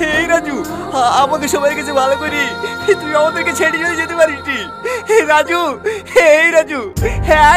এই রাজু, আমাকে সবাই কাছে ভালো করি, তুই আমাদেরকে ছেড়ে চলে যেতে পারিস নি। রাজু, এই রাজু,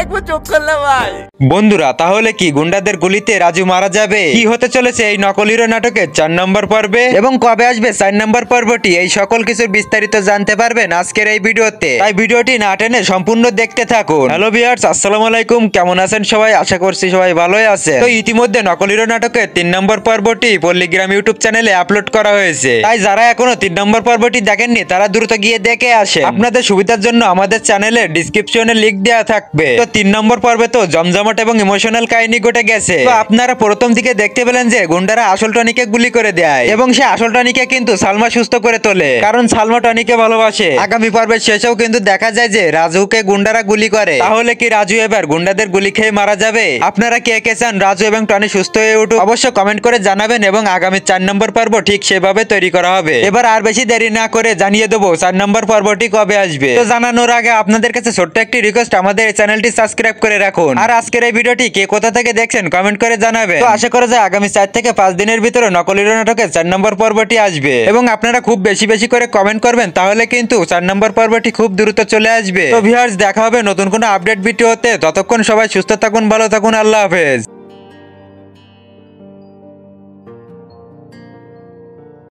একবার চোখ করলাম ভাই। বন্ধুরা, তাহলে কি গুন্ডাদের গুলিতে রাজু মারা যাবে? কি হতে চলেছে এই নকল হিরো নাটকের 4 নম্বর পর্বে, এবং কবে আসবে 4 নম্বর পর্বটি, এই সকল কিছুর বিস্তারিত জানতে পারবেন আজকের এই ভিডিওতে। তাই ভিডিওটি না টেনে সম্পূর্ণ দেখতে থাকুন। হ্যালো ভিউয়ার্স, আসসালামু আলাইকুম। কেমন আছেন সবাই? আশা করছি সবাই ভালোই আছেন। তো ইতিমধ্যে নকল হিরো নাটকের 3 নম্বর পর্বটি পল্লীগ্রাম ইউটিউব চ্যানেলে আপলোড করা হয়েছে। তাই যারা এখনো 3 নম্বর পর্বটি দেখেননি তারা দ্রুত গিয়ে দেখে আসেন। আপনাদের সুবিধার জন্য আমাদের চ্যানেলের ডেসক্রিপশনে লিংক দেওয়া থাকবে। তো 3 নম্বর পর্বে তো জমজমাট এবং ইমোশনাল কাহিনী ঘটে গেছে। তো আপনারা প্রথম দিকে দেখতে পেলেন যে গুন্ডারা আসল টনিকে গুলি করে দেয়, এবং সে আসল টনিকে কিন্তু সালমা সুস্থ করে তোলে, কারণ সালমা টনিকে ভালোবাসে। আগামী পর্বের শেষেও কিন্তু দেখা যায় যে রাজুকে গুন্ডারা গুলি করে। তাহলে কি রাজু এবার গুন্ডাদের গুলি খেয়ে মারা যাবে? আপনারা কে কে চান রাজু এবং টনি সুস্থ হয়ে উঠুক? অবশ্যই কমেন্ট করে জানাবেন, এবং আগামী 4 নম্বর পর্ব ঠিক সেভাবে তৈরি করা হবে। এবার আর বেশি দেরি না করে জানিয়ে দেবো 4 নম্বর পর্বটি কবে আসবে। তো জানানোর আগে আপনাদের কাছে ছোট্ট একটি রিকোয়েস্ট, আমাদের এই চ্যানেলটি সাবস্ক্রাইব করে রাখুন। আর আজকের এই ভিডিওটি কে কোথা থেকে দেখছেন কমেন্ট করে জানাবেন। তো আশা করা যায় আগামী 4 থেকে 5 দিনের ভিতরে নকল হিরো নাটকের 4 নম্বর পর্বটি আসবে, এবং আপনারা খুব বেশি বেশি করে কমেন্ট করবেন, তাহলে কিন্তু 4 নম্বর পর্বটি খুব দ্রুত চলে আসবে। তো ভিউয়ার্স, দেখা হবে নতুন কোনো আপডেট ভিডিওতে। ততক্ষণ সবাই সুস্থ থাকুন, ভালো থাকুন, আল্লাহ হাফেজ।